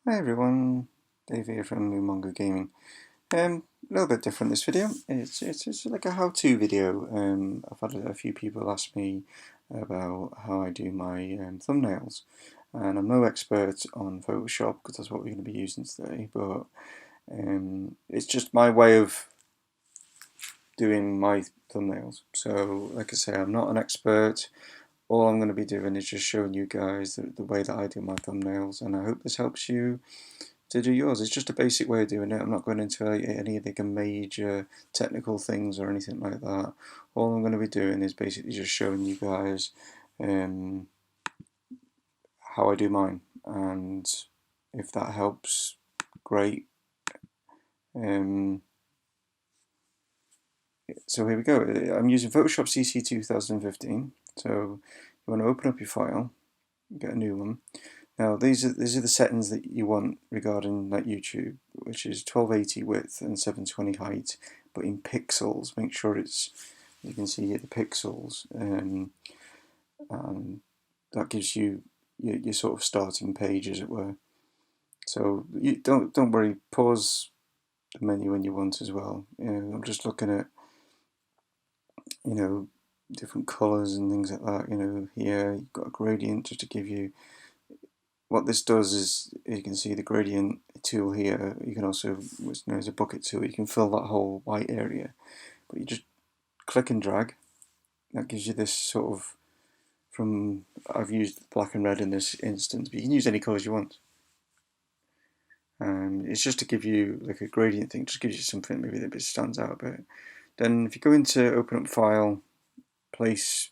Hi everyone, Dave here from Mumongu Gaming. A little bit different this video. It's like a how-to video. I've had a few people ask me about how I do my thumbnails, and I'm no expert on Photoshop because that's what we're going to be using today. But it's just my way of doing my thumbnails. So, like I say, I'm not an expert. All I'm going to be doing is just showing you guys the way that I do my thumbnails, and I hope this helps you to do yours. It's just a basic way of doing it. I'm not going into any of the major technical things or anything like that. All I'm going to be doing is basically just showing you guys how I do mine, and if that helps, great. So here we go. I'm using Photoshop CC 2015. So you want to open up your file, get a new one. Now these are the settings that you want regarding like YouTube, which is 1280 width and 720 height, but in pixels. Make sure it's, you can see here the pixels, and that gives you your sort of starting page, as it were. So you don't worry. Pause the menu when you want as well. I'm just looking at different colours and things like that. Here you've got a gradient just to give you. What this does is, you can see the gradient tool here. You can also, what's known as a bucket tool, you can fill that whole white area, but you just click and drag. That gives you this sort of, I've used black and red in this instance, but you can use any colours you want. It's just to give you like a gradient thing, just gives you something maybe that stands out a bit. Then if you go into open up file, place,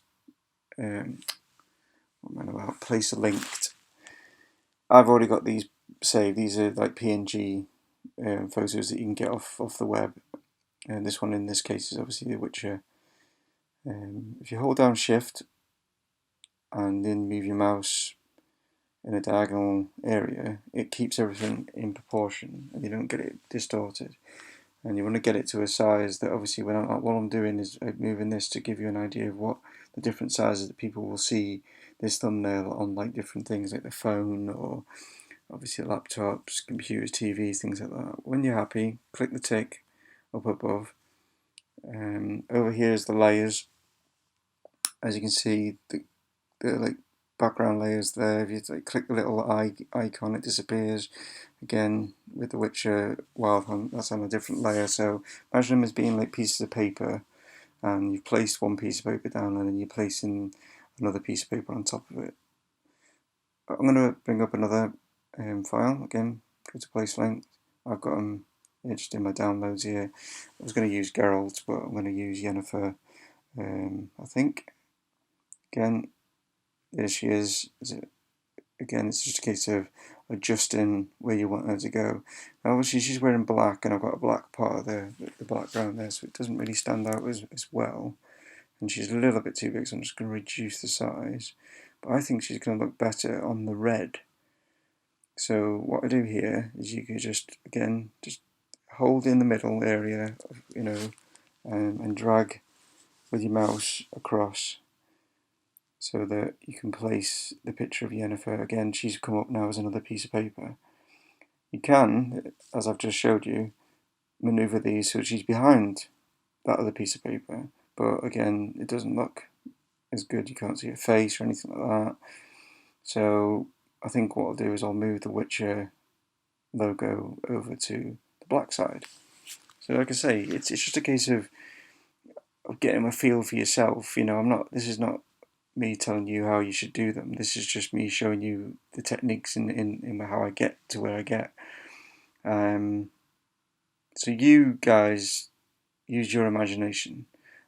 place a linked. I've already got these saved. These are like PNG photos that you can get off the web, and this one in this case is obviously The Witcher. If you hold down Shift and then move your mouse in a diagonal area, it keeps everything in proportion and you don't get it distorted. And you want to get it to a size that, obviously, what I'm doing is moving this to give you an idea of what the different sizes that people will see this thumbnail on, like different things like the phone, or obviously laptops, computers, TVs, things like that. When you're happy, click the tick up above. Over here is the layers. As you can see, the like background layers there. If you click the little icon, it disappears. Again, with The Witcher Wild Hunt, that's on a different layer. So imagine them as being like pieces of paper, and you've placed one piece of paper down, and then you're placing another piece of paper on top of it. I'm going to bring up another file. Again, go to place length. I've got them just in my downloads here. I was going to use Geralt, but I'm going to use Yennefer, I think. Again, there she is. Again, it's just a case of adjusting where you want her to go. Now, obviously, she's wearing black, and I've got a black part of the background there, so it doesn't really stand out as well. And she's a little bit too big, so I'm just going to reduce the size. But I think she's going to look better on the red. So what I do here is you can just, again, just hold in the middle area, and drag with your mouse across, so that you can place the picture of Yennefer. Again, she's come up now as another piece of paper. You can, as I've just showed you, maneuver these so she's behind that other piece of paper, but again, it doesn't look as good. You can't see her face or anything like that. So I think what I'll do is I'll move the Witcher logo over to the black side. So like I say, it's just a case of getting a feel for yourself. This is not me telling you how you should do them. This is just me showing you the techniques in how I get to where I get. So you guys use your imagination.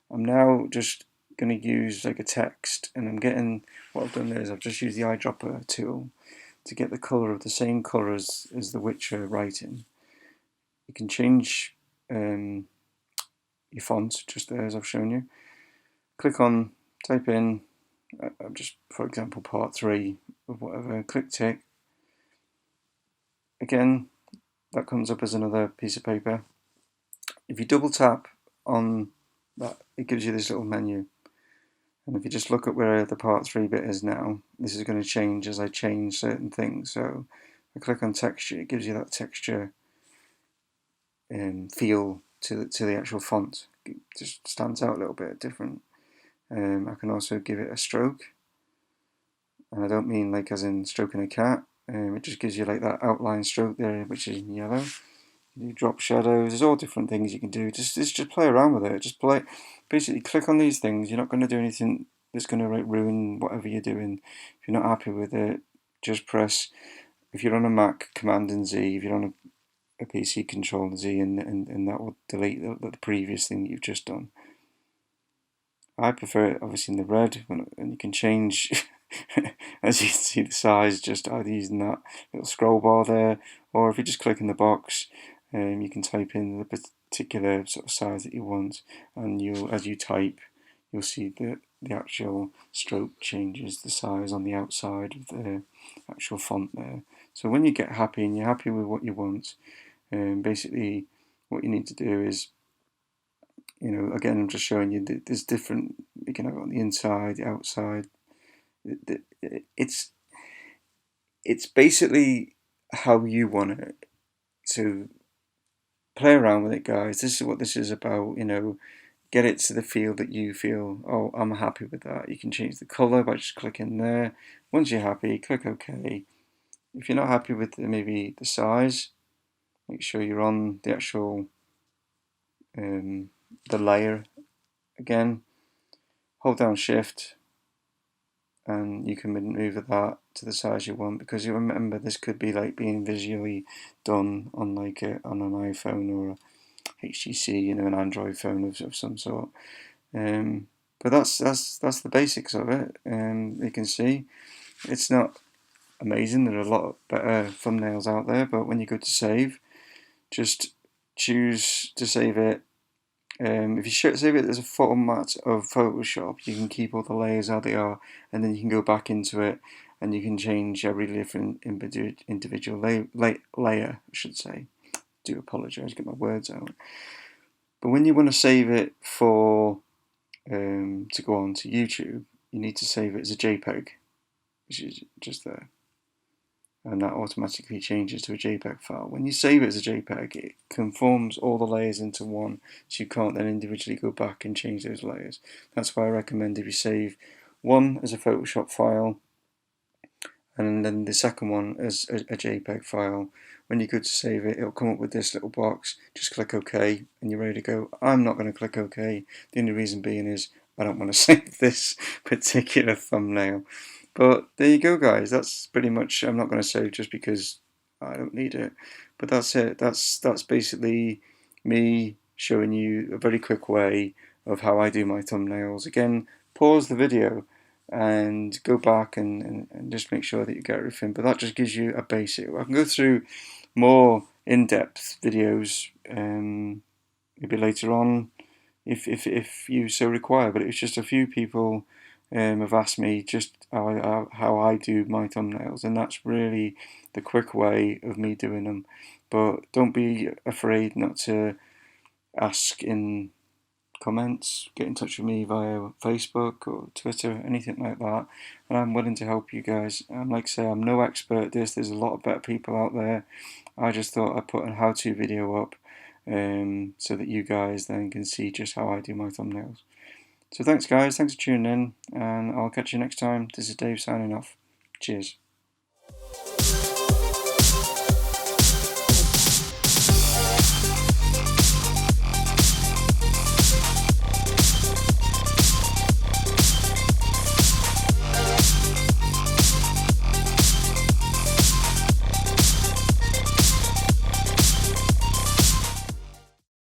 I'm now just going to use like a text, and what I've done there is I've just used the eyedropper tool to get the colour of the same colour as the Witcher writing. You can change your font just there as I've shown you. Click on, type in, just for example, part 3 of whatever, click tick. Again, that comes up as another piece of paper. If you double tap on that, it gives you this little menu. And if you just look at where the part 3 bit is now, this is going to change as I change certain things. So I click on texture, it gives you that texture feel to the actual font. It just stands out a little bit different. I can also give it a stroke, and I don't mean like as in stroking a cat. It just gives you like that outline stroke there, which is in yellow. You drop shadows. There's all different things you can do. Just play around with it. Just play. Basically, click on these things. You're not going to do anything that's going to ruin whatever you're doing. If you're not happy with it, just press. If you're on a Mac, Command and Z. If you're on a PC, Control and Z, and that will delete the previous thing that you've just done. I prefer it obviously in the red, and you can change, as you can see, the size just either using that little scroll bar there, or if you just click in the box, you can type in the particular sort of size that you want, and as you type, you'll see that the actual stroke changes the size on the outside of the actual font there. So when you get happy and you're happy with what you want, basically what you need to do is, again, I'm just showing you that there's different, you can have it on the inside, the outside. It's basically how you want it. So play around with it, guys. This is what this is about, get it to the feel that you feel, oh, I'm happy with that. You can change the color by just clicking there. Once you're happy, click OK. If you're not happy with maybe the size, make sure you're on the actual the layer again. Hold down Shift, and you can maneuver that to the size you want, because you remember this could be like being visually done on like on an iPhone or a HTC, an Android phone of some sort. But that's the basics of it. You can see it's not amazing. There are a lot of better thumbnails out there, but when you go to save, just choose to save it. If you save it as a format of Photoshop, you can keep all the layers how they are, and then you can go back into it and you can change every different individual layer, I should say. I do apologise, get my words out. But when you want to save it for to go on to YouTube, you need to save it as a JPEG, which is just there. And that automatically changes to a JPEG file. When you save it as a JPEG, it conforms all the layers into one, so you can't then individually go back and change those layers. That's why I recommend if you save one as a Photoshop file, and then the second one as a JPEG file, when you go to save it, it'll come up with this little box. Just click OK, and you're ready to go. I'm not going to click OK. The only reason being is I don't want to save this particular thumbnail. But there you go, guys. That's pretty much. I'm not going to save just because I don't need it. But that's it. That's basically me showing you a very quick way of how I do my thumbnails. Again, pause the video and go back and just make sure that you get everything. But that just gives you a basic. I can go through more in-depth videos maybe later on if you so require. But it's just a few people have asked me just how I do my thumbnails, and that's really the quick way of me doing them. But don't be afraid not to ask in comments, get in touch with me via Facebook or Twitter, anything like that, and I'm willing to help you guys. And like I say, I'm no expert at this. There's a lot of better people out there. I just thought I'd put a how-to video up so that you guys then can see just how I do my thumbnails. So thanks guys, thanks for tuning in, and I'll catch you next time. This is Dave signing off. Cheers.